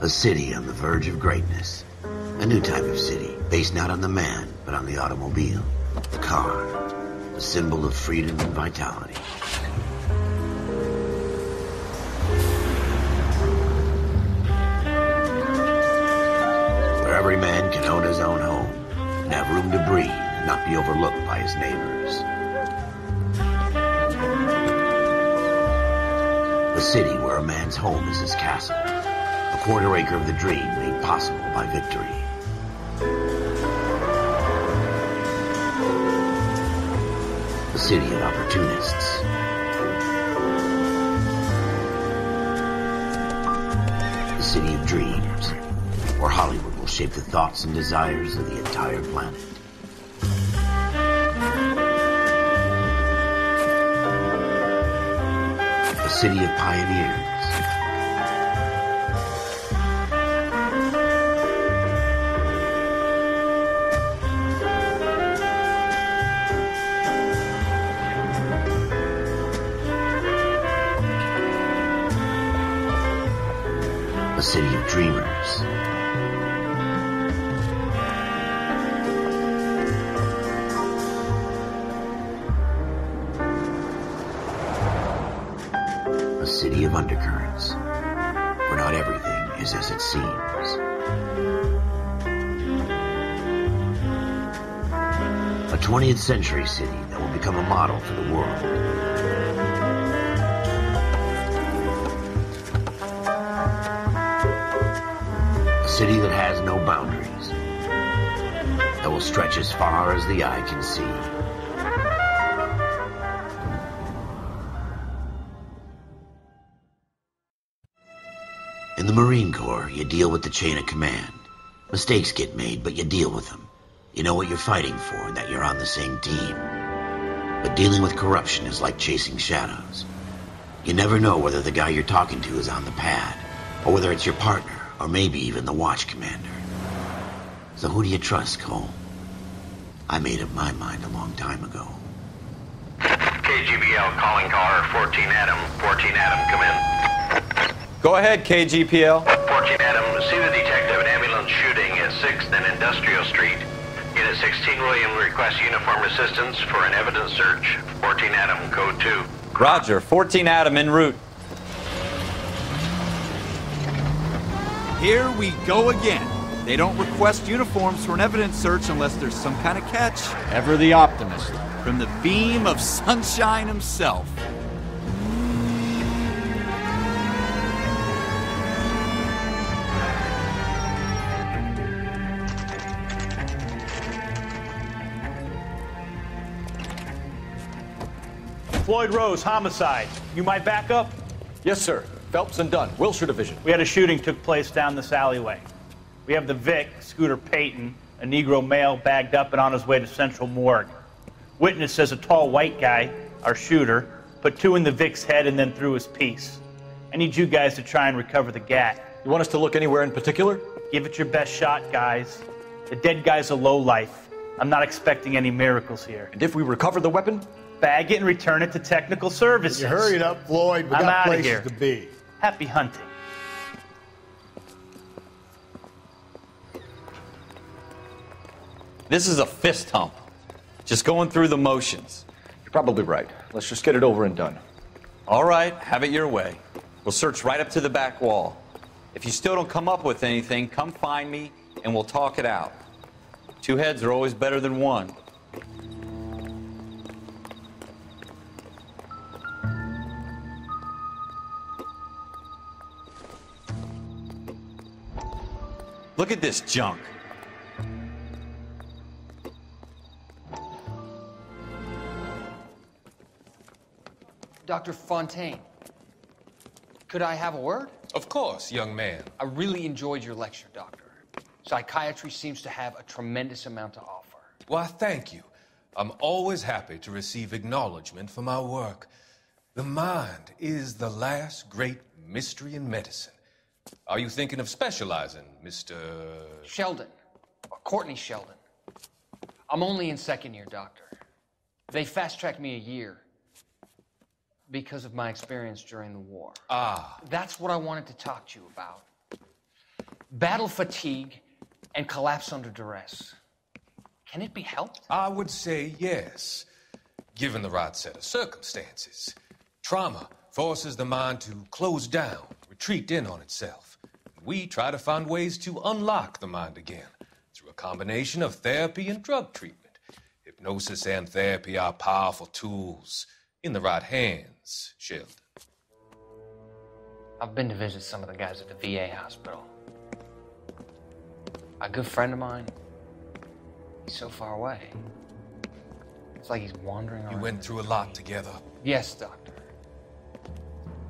A city on the verge of greatness. A new type of city, based not on the man, but on the automobile. The car. A symbol of freedom and vitality. Where every man can own his own home, and have room to breathe, and not be overlooked by his neighbors. A city where a man's home is his castle. A quarter acre of the dream made possible by victory. A city of opportunists. A city of dreams, where Hollywood will shape the thoughts and desires of the entire planet. A city of pioneers. A city of dreamers. A city of undercurrents, where not everything is as it seems. A 20th century city that will become a model for the world. A city that has no boundaries, that will stretch as far as the eye can see. In the Marine Corps, you deal with the chain of command. Mistakes get made, but you deal with them. You know what you're fighting for, and that you're on the same team. But dealing with corruption is like chasing shadows. You never know whether the guy you're talking to is on the pad, or whether it's your partner, or maybe even the watch commander. So who do you trust, Cole? I made up my mind a long time ago. KGBL calling car 14 Adam. 14 Adam, come in. Go ahead, KGPL. 14 Adam, see the detective, an ambulance shooting at 6th and Industrial Street. Unit 16 William requests uniformed assistance for an evidence search. 14 Adam, code 2. Roger, 14 Adam en route. Here we go again. They don't request uniforms for an evidence search unless there's some kind of catch. Ever the optimist. From the beam of sunshine himself. Floyd Rose, homicide. You might back up? Yes, sir. Phelps and Dunn, Wilshire Division. We had a shooting took place down this alleyway. We have the Vic, Scooter Payton, a Negro male bagged up and on his way to Central Morgue. Witness says a tall white guy, our shooter, put 2 in the Vic's head and then threw his piece. I need you guys to try and recover the gat. You want us to look anywhere in particular? Give it your best shot, guys. The dead guy's a lowlife. I'm not expecting any miracles here. And if we recover the weapon? Bag it and return it to technical services. You hurry it up, Floyd. We I'm got outta places here. to be. Happy hunting. This is a fist hump. Just going through the motions. You're probably right. Let's just get it over and done. All right, have it your way. We'll search right up to the back wall. If you still don't come up with anything, come find me and we'll talk it out. 2 heads are always better than 1. Look at this junk. Dr. Fontaine, could I have a word? Of course, young man. I really enjoyed your lecture, Doctor. Psychiatry seems to have a tremendous amount to offer. Why, thank you. I'm always happy to receive acknowledgement for my work. The mind is the last great mystery in medicine. Are you thinking of specializing, Mr. Sheldon, or Courtney Sheldon. I'm only in 2nd year, Doctor. They fast-tracked me a year because of my experience during the war. Ah. That's what I wanted to talk to you about. battle fatigue, and collapse under duress. Can it be helped? I would say yes, given the right set of circumstances. Trauma forces the mind to close down, retreat in on itself. We try to find ways to unlock the mind again through a combination of therapy and drug treatment. Hypnosis and therapy are powerful tools in the right hands, Sheldon. I've been to visit some of the guys at the VA hospital. A good friend of mine, he's so far away. It's like he's wandering around. You went through a lot together. Yes, Doctor.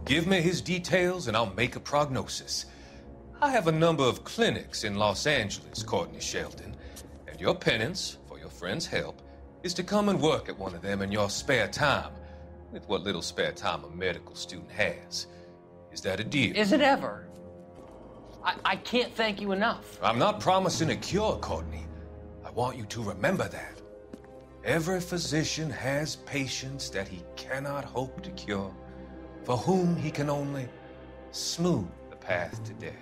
Give me his details and I'll make a prognosis. I have a number of clinics in Los Angeles, Courtney Sheldon, and your penance, for your friend's help, is to come and work at one of them in your spare time, with what little spare time a medical student has. Is that a deal? Is it ever? I can't thank you enough. I'm not promising a cure, Courtney. I want you to remember that. Every physician has patients that he cannot hope to cure, for whom he can only smooth the path to death.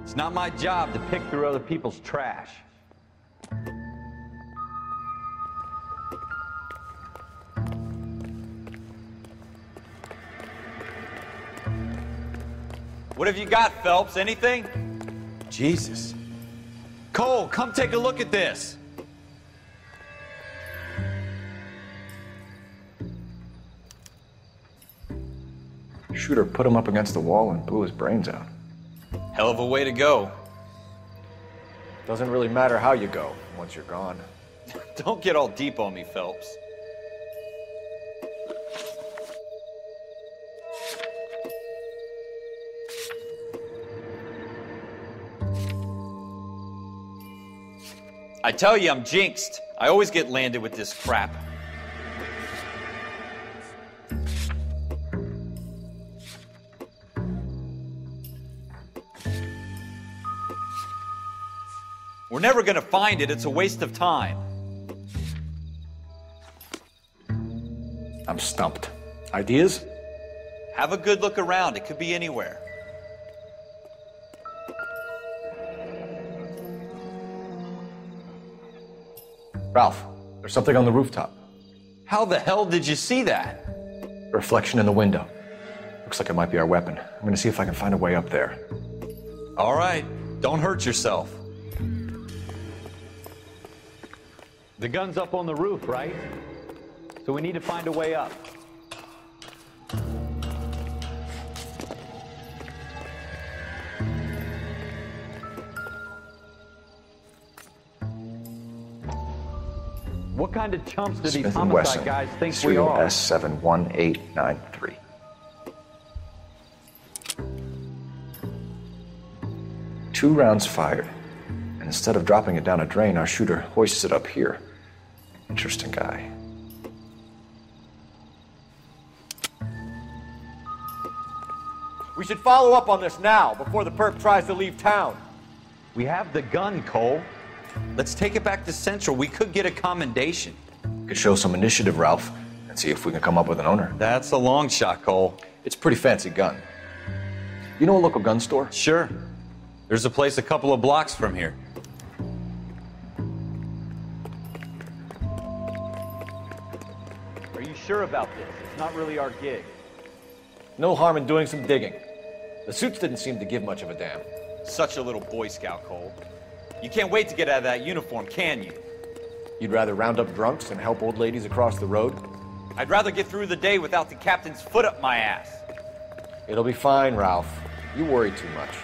It's not my job to pick through other people's trash. What have you got, Phelps? Anything? Jesus. Cole, come take a look at this. Shooter put him up against the wall and blew his brains out. Hell of a way to go. Doesn't really matter how you go once you're gone. Don't get all deep on me, Phelps. I tell you, I'm jinxed. I always get landed with this crap. We're never gonna find it. It's a waste of time. I'm stumped. Ideas? Have a good look around. It could be anywhere. Ralph, there's something on the rooftop. How the hell did you see that? A reflection in the window. Looks like it might be our weapon. I'm gonna see if I can find a way up there. All right. Don't hurt yourself. The gun's up on the roof, right? So we need to find a way up. What kind of chumps do these Smith & homicide Wesson, guys think we serial are? S71893. Two rounds fired. And instead of dropping it down a drain, our shooter hoists it up here. Interesting guy. We should follow up on this now, before the perp tries to leave town. We have the gun, Cole. Let's take it back to Central. We could get a commendation. Could show some initiative, Ralph, and see if we can come up with an owner. That's a long shot, Cole. It's a pretty fancy gun. You know a local gun store? Sure. There's a place a couple of blocks from here. Are you sure about this? It's not really our gig. No harm in doing some digging. The suits didn't seem to give much of a damn. Such a little Boy Scout, Cole. You can't wait to get out of that uniform, can you? You'd rather round up drunks and help old ladies across the road? I'd rather get through the day without the captain's foot up my ass. It'll be fine, Ralph. You worry too much.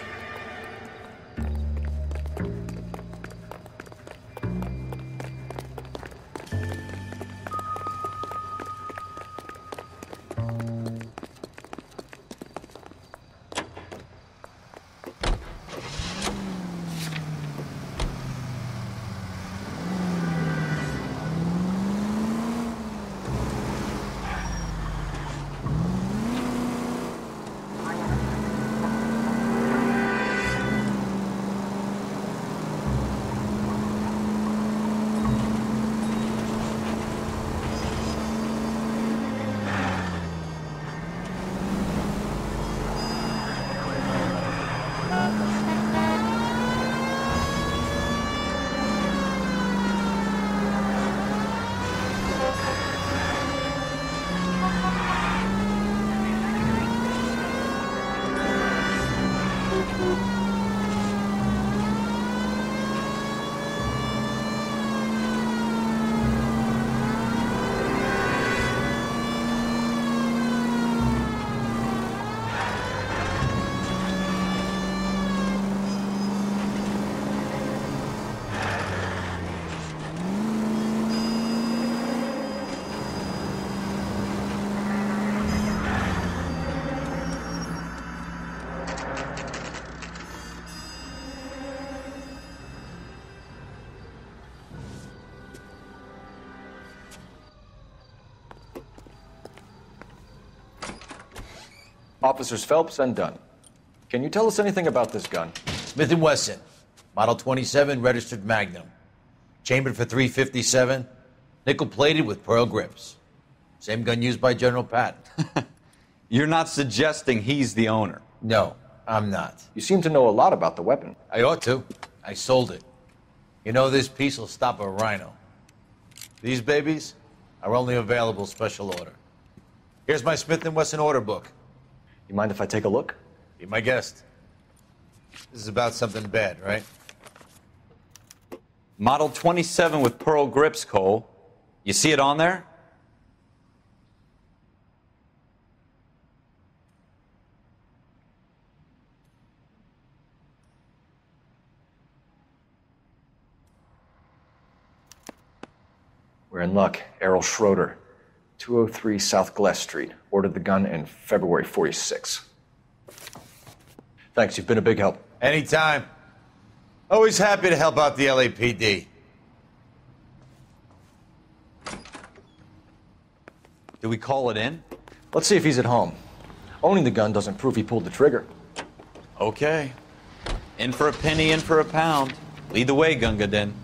Officers Phelps and Dunn. Can you tell us anything about this gun? Smith & Wesson, Model 27, registered Magnum. Chambered for .357, nickel-plated with pearl grips. Same gun used by General Patton. You're not suggesting he's the owner? No, I'm not. You seem to know a lot about the weapon. I ought to. I sold it. You know, this piece will stop a rhino. These babies are only available special order. Here's my Smith & Wesson order book. You mind if I take a look? Be my guest. This is about something bad, right? Model 27 with pearl grips, Cole. You see it on there? We're in luck. Errol Schroeder, 203 South Glass Street. Ordered the gun in February '46. Thanks, you've been a big help. Anytime. Always happy to help out the LAPD. Do we call it in? Let's see if he's at home. Owning the gun doesn't prove he pulled the trigger. Okay. In for a penny, in for a pound. Lead the way, Gunga Din.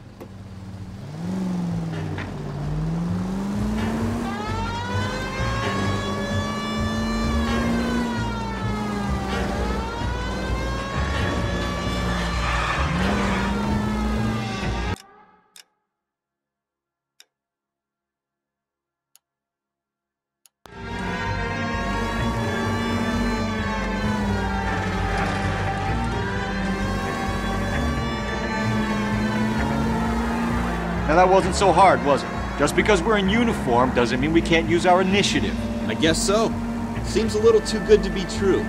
Now that wasn't so hard, was it? Just because we're in uniform doesn't mean we can't use our initiative. I guess so. Seems a little too good to be true.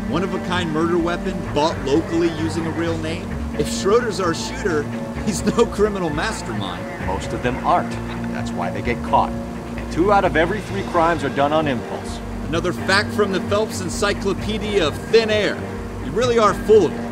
One-of-a-kind murder weapon bought locally using a real name? If Schroeder's our shooter, he's no criminal mastermind. Most of them aren't. That's why they get caught. 2 out of every 3 crimes are done on impulse. Another fact from the Phelps Encyclopedia of Thin Air. You really are full of it.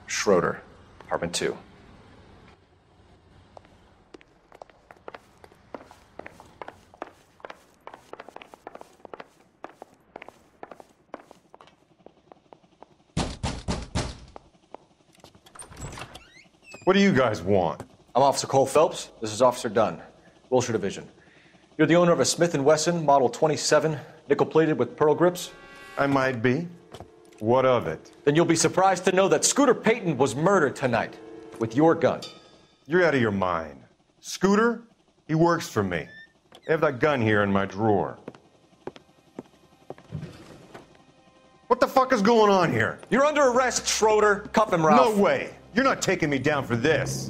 Schroeder, apartment 2. What do you guys want? I'm Officer Cole Phelps. This is Officer Dunn, Wilshire Division. You're the owner of a Smith & Wesson Model 27, nickel-plated with pearl grips? I might be. What of it? Then you'll be surprised to know that Scooter Payton was murdered tonight with your gun. You're out of your mind. Scooter? He works for me. I have that gun here in my drawer. What the fuck is going on here? You're under arrest, Schroeder. Cuff him, Ralph. No way. You're not taking me down for this.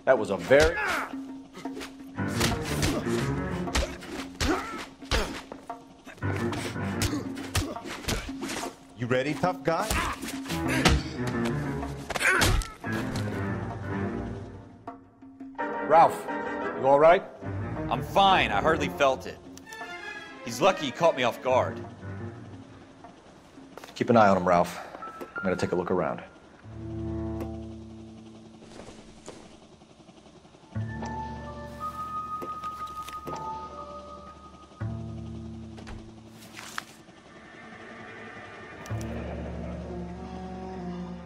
That was a very... You ready, tough guy? Ralph, you all right? I'm fine. I hardly felt it. He's lucky he caught me off guard. Keep an eye on him, Ralph. I'm gonna take a look around.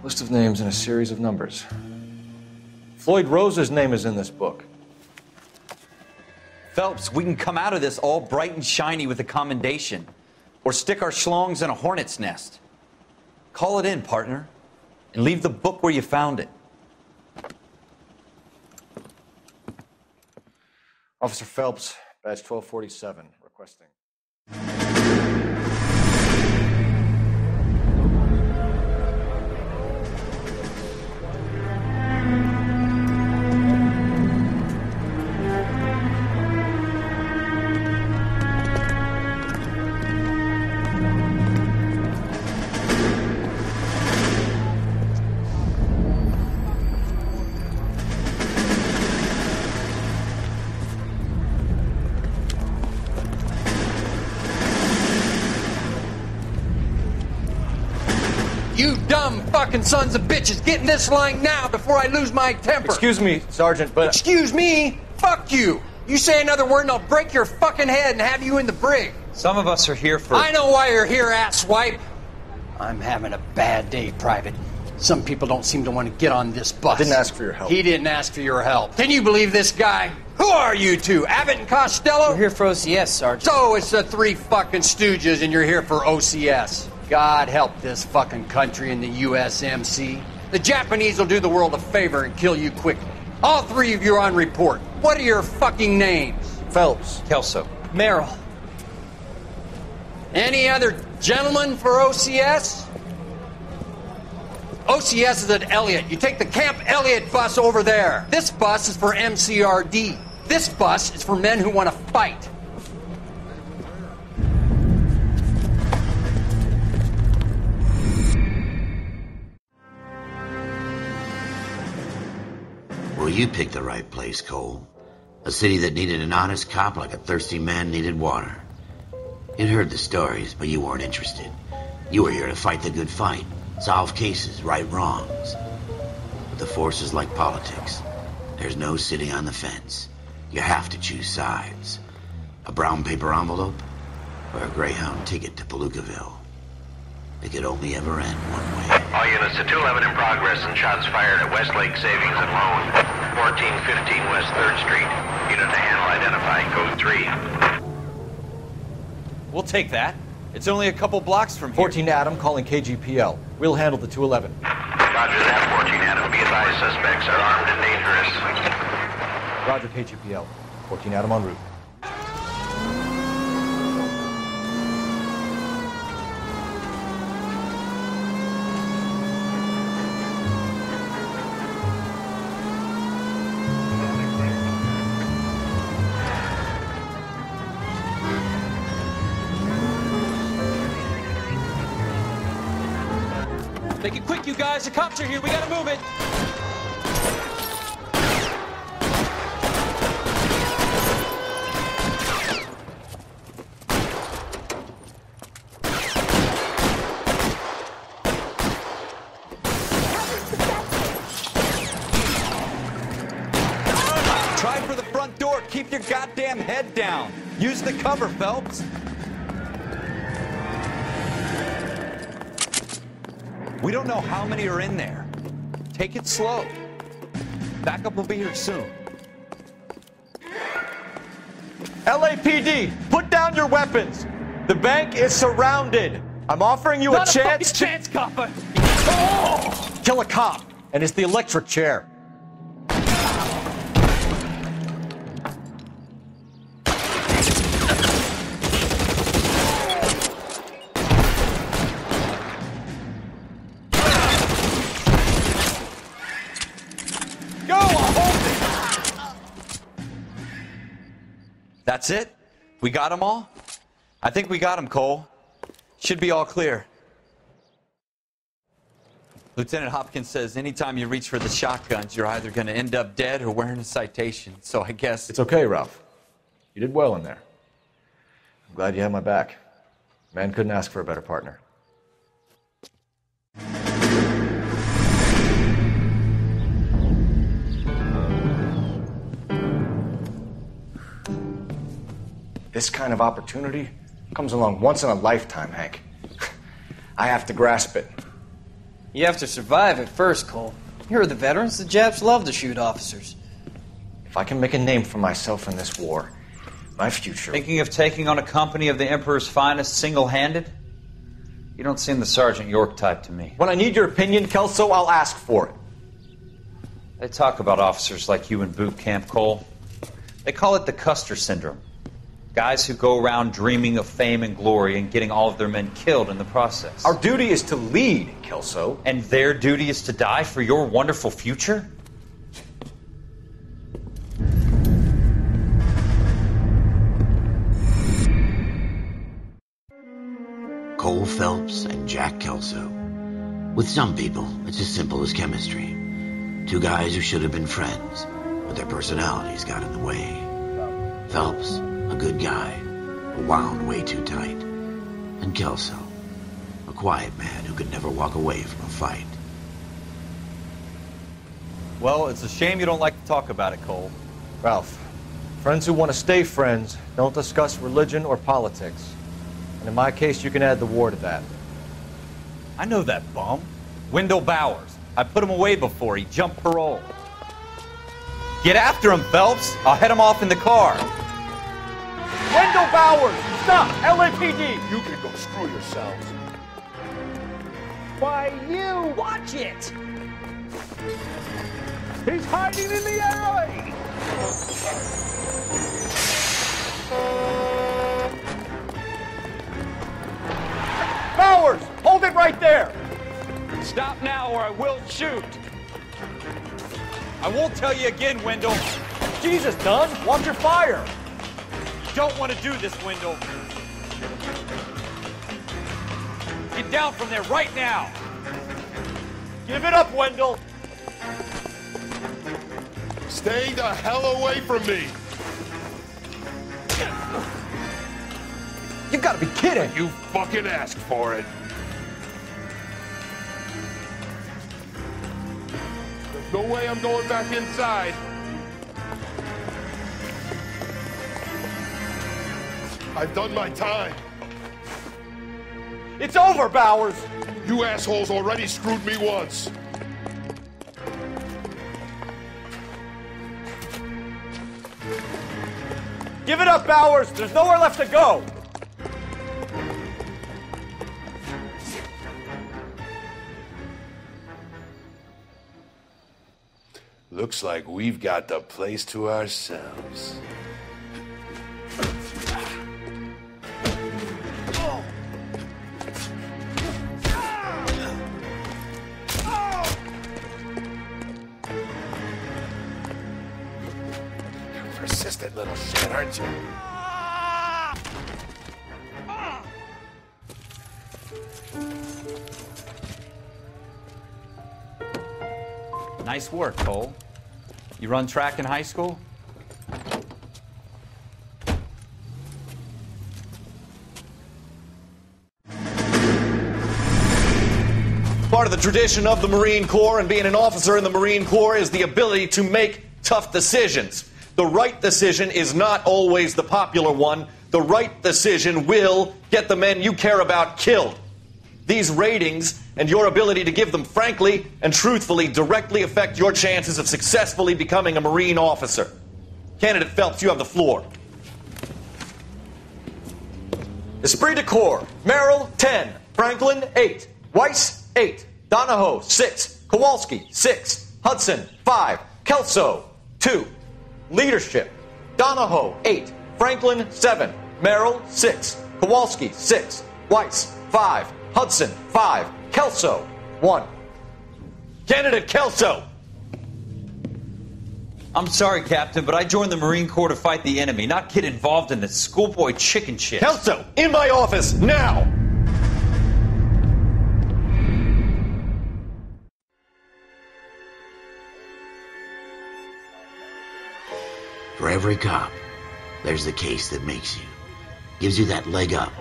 List of names and a series of numbers. Floyd Rose's name is in this book. Phelps, we can come out of this all bright and shiny with a commendation. Or stick our schlongs in a hornet's nest. Call it in, partner. And leave the book where you found it. Officer Phelps, badge 1247, requesting. You dumb fucking sons of bitches, get in this line now before I lose my temper. Excuse me, Sergeant, but... Excuse me? Fuck you. You say another word and I'll break your fucking head and have you in the brig. Some of us are here for... I know why you're here, asswipe. I'm having a bad day, Private. Some people don't seem to want to get on this bus. I didn't ask for your help. He didn't ask for your help. Can you believe this guy? Who are you two? Abbott and Costello? We're here for OCS, Sergeant. So it's the three fucking stooges and you're here for OCS. God help this fucking country and the USMC. The Japanese will do the world a favor and kill you quickly. All three of you are on report. What are your fucking names? Phelps. Kelso. Merrill. Any other gentlemen for OCS? OCS is at Elliott. You take the Camp Elliott bus over there. This bus is for MCRD. This bus is for men who want to fight. Well, you picked the right place, Cole. A city that needed an honest cop like a thirsty man needed water. You'd heard the stories, but you weren't interested. You were here to fight the good fight, solve cases, right wrongs. But the force is like politics. There's no sitting on the fence. You have to choose sides. A brown paper envelope or a Greyhound ticket to Palookaville. It could only ever end one way. All units to 211 in progress and shots fired at Westlake Savings and Loan, 1415 West 3rd Street. Unit to handle identify, code 3. We'll take that. It's only a couple blocks from here. 14 Adam calling KGPL. We'll handle the 211. Roger that, 14 Adam. Be advised, suspects are armed and dangerous. Roger, KGPL. 14 Adam en route. Make it quick, you guys. The cops are here. We gotta move it. Try for the front door. Keep your goddamn head down. Use the cover, Phelps. We don't know how many are in there. Take it slow. Backup will be here soon. LAPD, put down your weapons. The bank is surrounded. I'm offering you a chance to... chance, copper. Oh! Kill a cop, and it's the electric chair. That's it? We got them all? I think we got them, Cole. Should be all clear. Lieutenant Hopkins says anytime you reach for the shotguns, you're either going to end up dead or wearing a citation. So I guess... It's okay, Ralph. You did well in there. I'm glad you had my back. Man couldn't ask for a better partner. This kind of opportunity comes along once in a lifetime, Hank. I have to grasp it. You have to survive it first, Cole. You're the veterans. The Japs love to shoot officers. If I can make a name for myself in this war, my future... Thinking of taking on a company of the Emperor's finest single-handed? You don't seem the Sergeant York type to me. When I need your opinion, Kelso, I'll ask for it. They talk about officers like you in boot camp, Cole. They call it the Custer syndrome. Guys who go around dreaming of fame and glory and getting all of their men killed in the process. Our duty is to lead, Kelso. And their duty is to die for your wonderful future? Cole Phelps and Jack Kelso. With some people, it's as simple as chemistry. Two guys who should have been friends, but their personalities got in the way. Phelps, a good guy, who wound way too tight. And Kelso, a quiet man who could never walk away from a fight. Well, it's a shame you don't like to talk about it, Cole. Ralph, friends who want to stay friends don't discuss religion or politics. And in my case, you can add the war to that. I know that bum. Wendell Bowers. I put him away before he jumped parole. Get after him, Phelps. I'll head him off in the car. Wendell Bowers! Stop! LAPD! You can go screw yourselves. Why, you! Watch it! He's hiding in the alley! Bowers! Hold it right there! Stop now or I will shoot. I won't tell you again, Wendell. Jesus, Dunn! Watch your fire! Don't want to do this, Wendell. Get down from there right now. Give it up, Wendell. Stay the hell away from me. You gotta be kidding. You fucking asked for it. There's no way I'm going back inside. I've done my time. It's over, Bowers. You assholes already screwed me once. Give it up, Bowers. There's nowhere left to go. Looks like we've got the place to ourselves. Persistent little shit, aren't you? Nice work, Cole. You run track in high school? Part of the tradition of the Marine Corps and being an officer in the Marine Corps is the ability to make tough decisions. The right decision is not always the popular one. The right decision will get the men you care about killed. These ratings and your ability to give them frankly and truthfully directly affect your chances of successfully becoming a Marine officer. Candidate Phelps, you have the floor. Esprit de Corps, Merrill, 10. Franklin, 8. Weiss, 8. Donahoe, 6. Kowalski, 6. Hudson, 5. Kelso, 2. Leadership, Donahoe, 8. Franklin, 7. Merrill, 6. Kowalski, 6. Weiss, 5. Hudson, 5. Kelso, 1. Candidate Kelso! I'm sorry, Captain, but I joined the Marine Corps to fight the enemy, not get involved in this schoolboy chicken shit. Kelso, in my office, now! For every cop, there's the case that makes you. Gives you that leg up.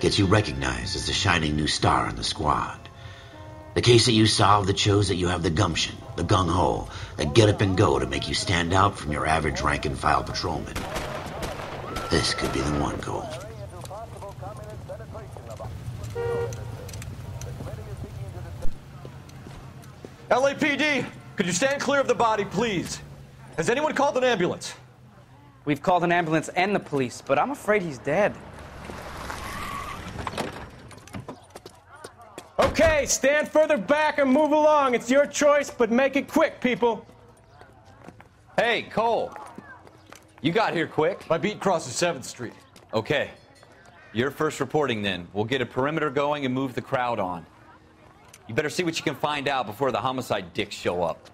Gets you recognized as the shining new star in the squad. The case that you solve that shows that you have the gumption, the gung-ho, that get up and go to make you stand out from your average rank-and-file patrolman. This could be the one, Cole. LAPD, could you stand clear of the body, please? Has anyone called an ambulance? We've called an ambulance and the police, but I'm afraid he's dead. Okay, stand further back and move along. It's your choice, but make it quick, people. Hey, Cole. You got here quick. My beat crosses 7th Street. Okay. You're first reporting then. We'll get a perimeter going and move the crowd on. You better see what you can find out before the homicide dicks show up.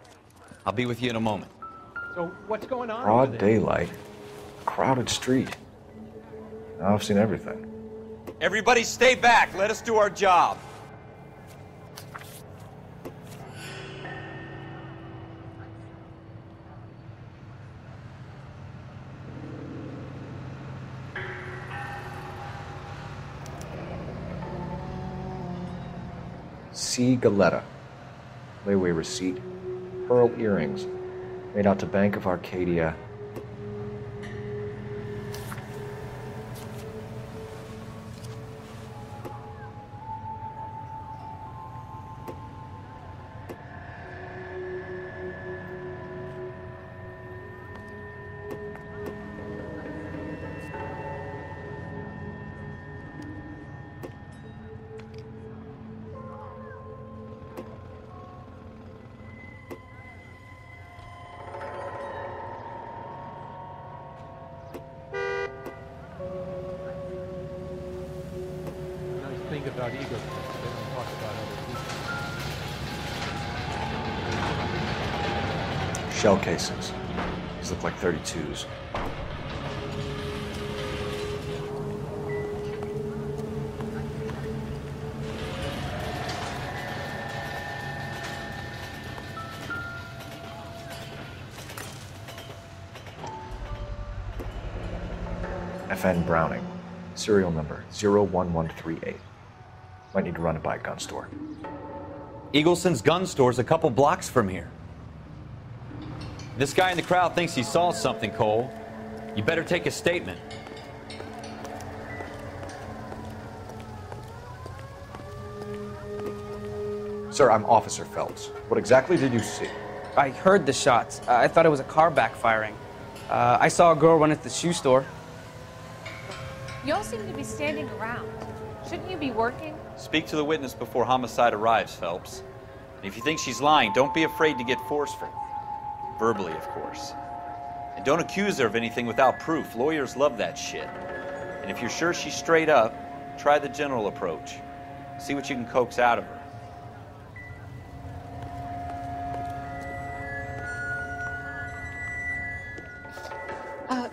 I'll be with you in a moment. So what's going on? Broad daylight, crowded street. Now I've seen everything. Everybody stay back. Let us do our job. C. Galetta. Layaway receipt. Pearl earrings. Made out to Bank of Arcadia. Thing about ego, they don't talk about other people. Shell casings. These look like 32s. FN Browning. Serial number 01138. Might need to run it by a gun store. Eagleson's gun store's a couple blocks from here. This guy in the crowd thinks he saw something, Cole. You better take a statement. Sir, I'm Officer Phelps. What exactly did you see? I heard the shots. I thought it was a car backfiring. I saw a girl run into the shoe store. You all seem to be standing around. Shouldn't you be working? Speak to the witness before homicide arrives, Phelps. And if you think she's lying, don't be afraid to get forceful. Verbally, of course. And don't accuse her of anything without proof. Lawyers love that shit. And if you're sure she's straight up, try the general approach. See what you can coax out of her.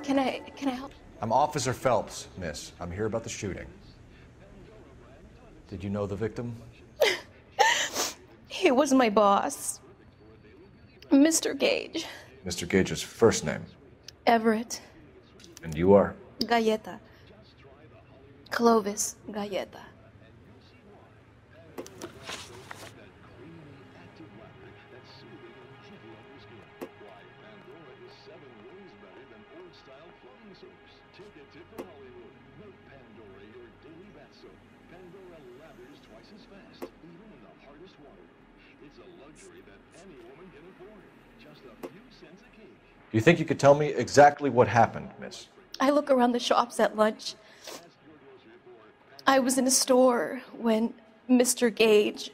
Can I help? I'm Officer Phelps, miss. I'm here about the shooting. Did you know the victim? He was my boss. Mr. Gage. Mr. Gage's first name. Everett. And you are? Galleta. Clovis Galleta. Do you think you could tell me exactly what happened, miss? I look around the shops at lunch. I was in a store when Mr. Gage,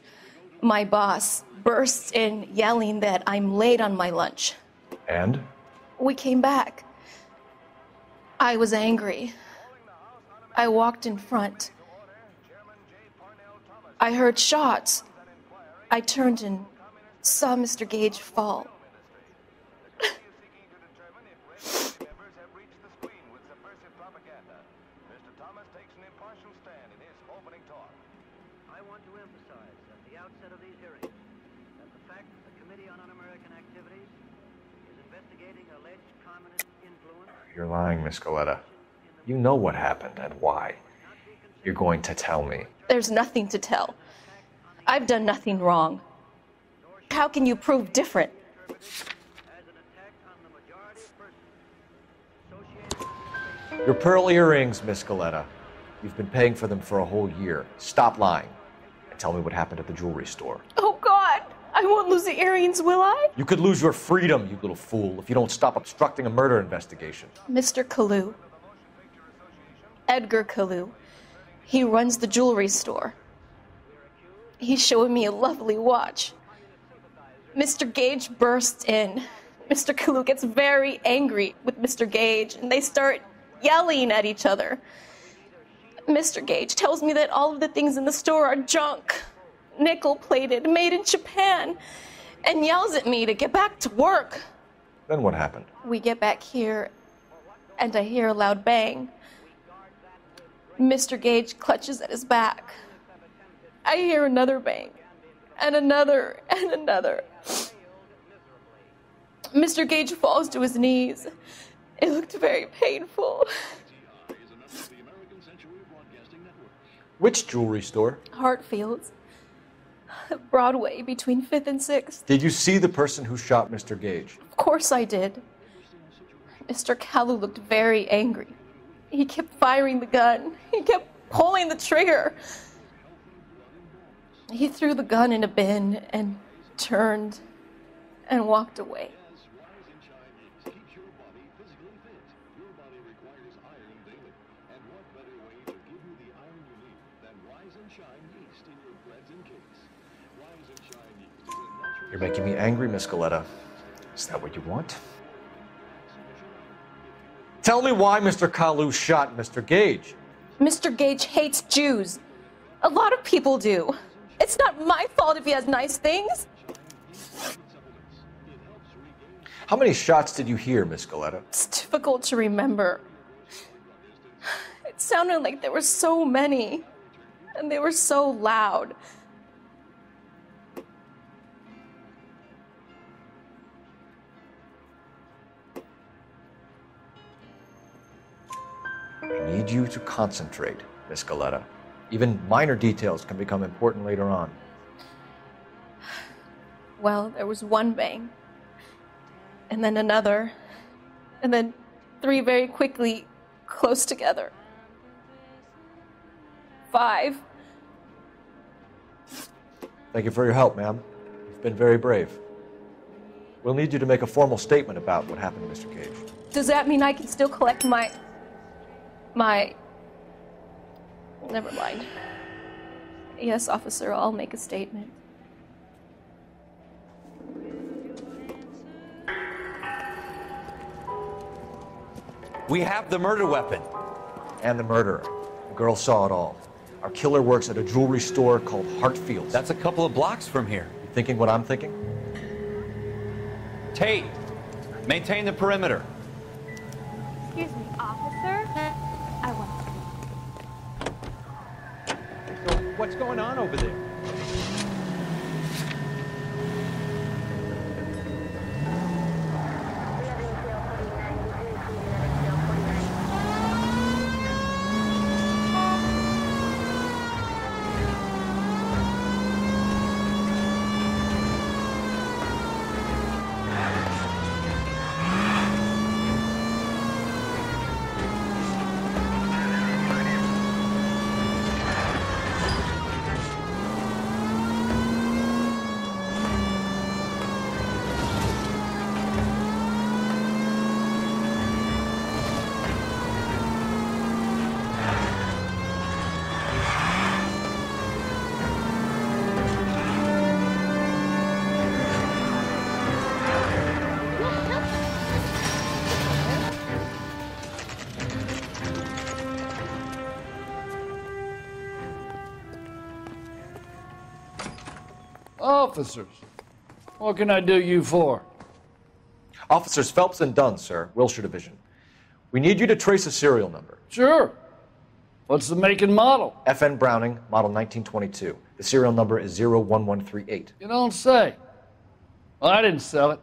my boss, bursts in yelling that I'm late on my lunch. And? We came back. I was angry. I walked in front. I heard shots. I turned and saw Mr. Gage fall. You're lying, Miss Galetta. You know what happened and why. You're going to tell me. There's nothing to tell. I've done nothing wrong. How can you prove different? Your pearl earrings, Miss Galetta. You've been paying for them for a whole year. Stop lying and tell me what happened at the jewelry store. Oh, God! I won't lose the earrings, will I? You could lose your freedom, you little fool, if you don't stop obstructing a murder investigation. Mr. Kalu. Edgar Kalu. He runs the jewelry store. He's showing me a lovely watch. Mr. Gage bursts in. Mr. Kalu gets very angry with Mr. Gage, and they start yelling at each other. Mr. Gage tells me that all of the things in the store are junk, nickel-plated, made in Japan, and yells at me to get back to work. Then what happened? We get back here, and I hear a loud bang. Mr. Gage clutches at his back. I hear another bang, and another, and another. Mr. Gage falls to his knees. It looked very painful. Which jewelry store? Hartfield's. Broadway, between 5th and 6th. Did you see the person who shot Mr. Gage? Of course I did. Mr. Kalu looked very angry. He kept firing the gun. He kept pulling the trigger. He threw the gun in a bin and turned and walked away. You're making me angry, Miss Galetta. Is that what you want? Tell me why Mr. Kalu shot Mr. Gage. Mr. Gage hates Jews. A lot of people do. It's not my fault if he has nice things. How many shots did you hear, Miss Galetta? It's difficult to remember. It sounded like there were so many, and they were so loud. I need you to concentrate, Miss Galetta. Even minor details can become important later on. Well, there was one bang, and then another, and then 3 very quickly, close together. 5. Thank you for your help, ma'am. You've been very brave. We'll need you to make a formal statement about what happened to Mr. Gage. Does that mean I can still collect my... Never mind. Yes, officer, I'll make a statement. We have the murder weapon. And the murderer. The girl saw it all. Our killer works at a jewelry store called Hartfield's. That's a couple of blocks from here. You thinking what I'm thinking? Tate, maintain the perimeter. Excuse me, officer? I want So what's going on over there? Officers, what can I do you for? Officers Phelps and Dunn, sir, Wilshire Division. We need you to trace a serial number. Sure. What's the make and model? FN Browning, model 1922. The serial number is 01138. You don't say. Well, I didn't sell it.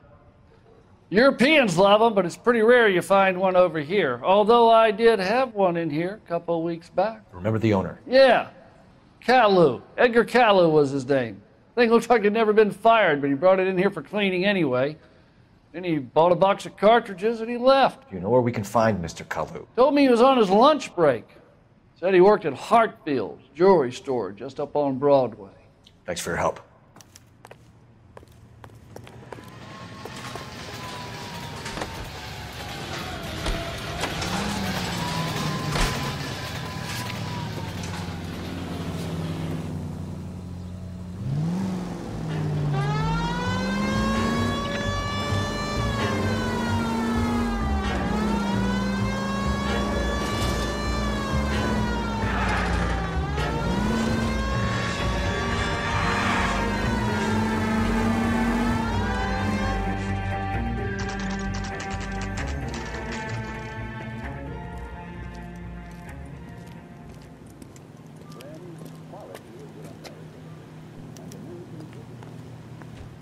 Europeans love them, but it's pretty rare you find one over here. Although I did have one in here a couple of weeks back. Remember the owner? Yeah. Kalu. Edgar Kalu was his name. Thing looked like he'd never been fired, but he brought it in here for cleaning anyway. Then he bought a box of cartridges and he left. Do you know where we can find Mr. Kalu? Told me he was on his lunch break. Said he worked at Hartfield's jewelry store just up on Broadway. Thanks for your help.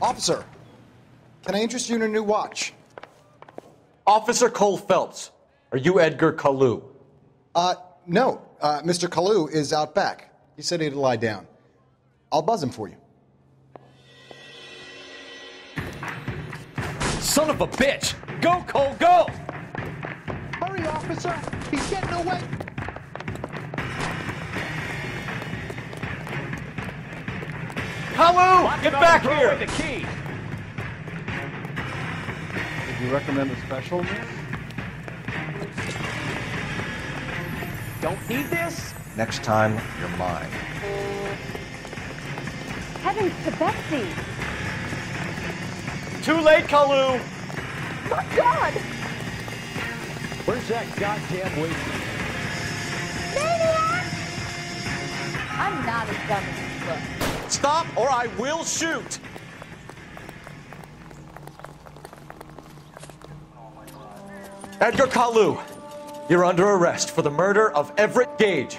Officer, can I interest you in a new watch? Officer Cole Phelps, are you Edgar Kalu? No. Mr. Kalu is out back. He said he'd lie down. I'll buzz him for you. Son of a bitch! Go, Cole, go! Hurry, officer! He's getting away! Kalu! Get back here! The key. Would you recommend a special, miss? Don't need this? Next time, you're mine. Heavens to Betsy! Too late, Kalu! My God! Where's that goddamn weight? Maniac! I'm not as dumb as you look. Stop, or I will shoot! Edgar Kalu, you're under arrest for the murder of Everett Gage.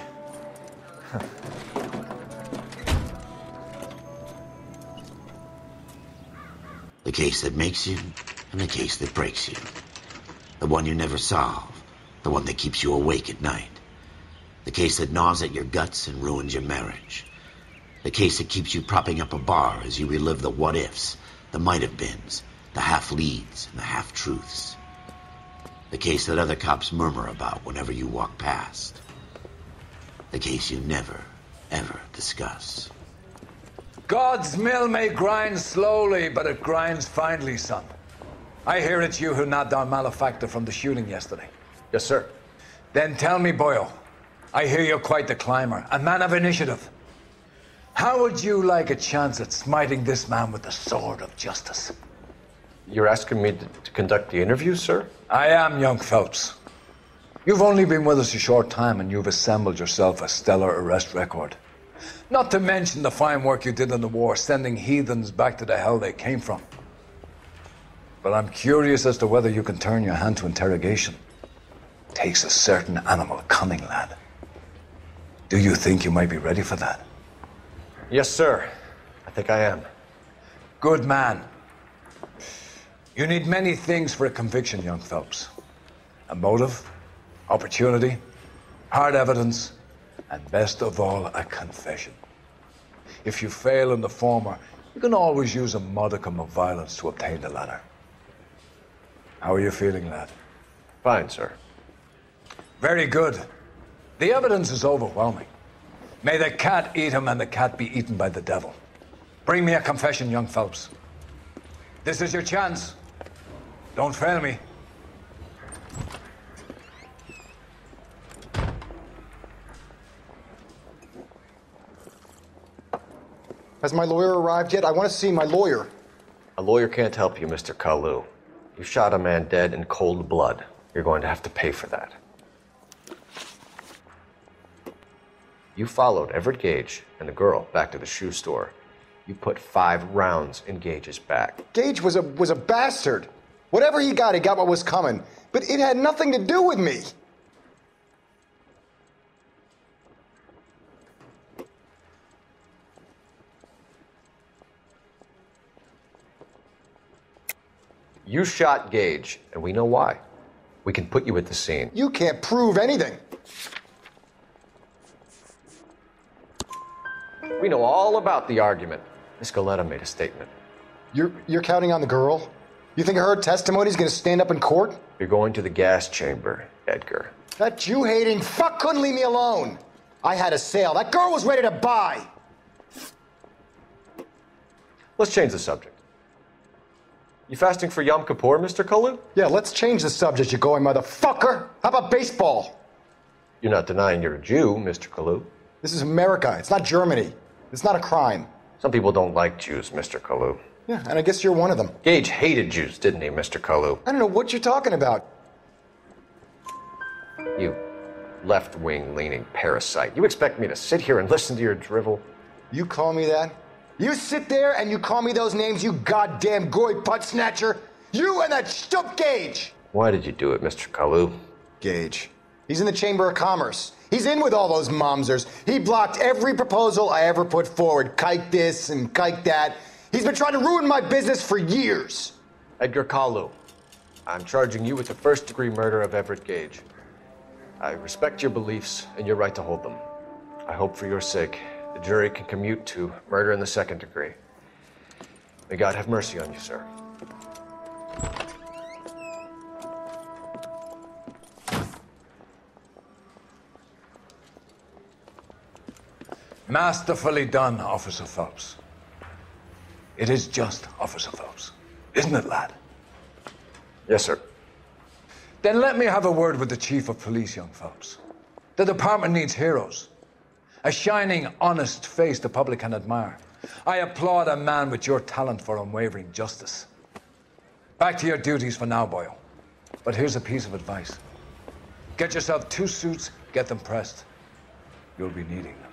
The case that makes you, and the case that breaks you. The one you never solve, the one that keeps you awake at night. The case that gnaws at your guts and ruins your marriage. The case that keeps you propping up a bar as you relive the what-ifs, the might-have-beens, the half-leads, and the half-truths. The case that other cops murmur about whenever you walk past. The case you never, ever discuss. God's mill may grind slowly, but it grinds finely, son. I hear it's you who nabbed our malefactor from the shooting yesterday. Yes, sir. Then tell me, Boyle, I hear you're quite the climber, a man of initiative. How would you like a chance at smiting this man with the sword of justice? You're asking me to conduct the interview, sir? I am, young Phelps. You've only been with us a short time and you've assembled yourself a stellar arrest record. Not to mention the fine work you did in the war, sending heathens back to the hell they came from. But I'm curious as to whether you can turn your hand to interrogation. Takes a certain animal cunning, lad. Do you think you might be ready for that? Yes, sir. I think I am. Good man. You need many things for a conviction, young Phelps. A motive, opportunity, hard evidence, and best of all, a confession. If you fail in the former, you can always use a modicum of violence to obtain the latter. How are you feeling, lad? Fine, sir. Very good. The evidence is overwhelming. May the cat eat him and the cat be eaten by the devil. Bring me a confession, young Phelps. This is your chance. Don't fail me. Has my lawyer arrived yet? I want to see my lawyer. A lawyer can't help you, Mr. Kalu. You shot a man dead in cold blood. You're going to have to pay for that. You followed Everett Gage and the girl back to the shoe store. You put 5 rounds in Gage's back. Gage was a bastard. Whatever he got what was coming. But it had nothing to do with me. You shot Gage, and we know why. We can put you at the scene. You can't prove anything. We know all about the argument. Miss Galetta made a statement. You're counting on the girl? You think her testimony's gonna stand up in court? You're going to the gas chamber, Edgar. That Jew-hating fuck couldn't leave me alone. I had a sale. That girl was ready to buy. Let's change the subject. You fasting for Yom Kippur, Mr. Kalu? Yeah, let's change the subject, you going motherfucker. How about baseball? You're not denying you're a Jew, Mr. Kalu. This is America. It's not Germany. It's not a crime. Some people don't like Jews, Mr. Kalu. Yeah, and I guess you're one of them. Gage hated Jews, didn't he, Mr. Kalu? I don't know what you're talking about. You left-wing leaning parasite. You expect me to sit here and listen to your drivel? You call me that? You sit there and you call me those names, you goddamn goy putt snatcher? You and that stup Gage! Why did you do it, Mr. Kalu? Gage. He's in the Chamber of Commerce. He's in with all those momsers. He blocked every proposal I ever put forward. Kike this and kike that. He's been trying to ruin my business for years. Edgar Kalu, I'm charging you with the first-degree murder of Everett Gage. I respect your beliefs and your right to hold them. I hope for your sake the jury can commute to murder in the second degree. May God have mercy on you, sir. Masterfully done, Officer Phelps. It is just, Officer Phelps. Isn't it, lad? Yes, sir. Then let me have a word with the Chief of Police, young Phelps. The department needs heroes. A shining, honest face the public can admire. I applaud a man with your talent for unwavering justice. Back to your duties for now, Boyle. But here's a piece of advice. Get yourself 2 suits, get them pressed. You'll be needing them.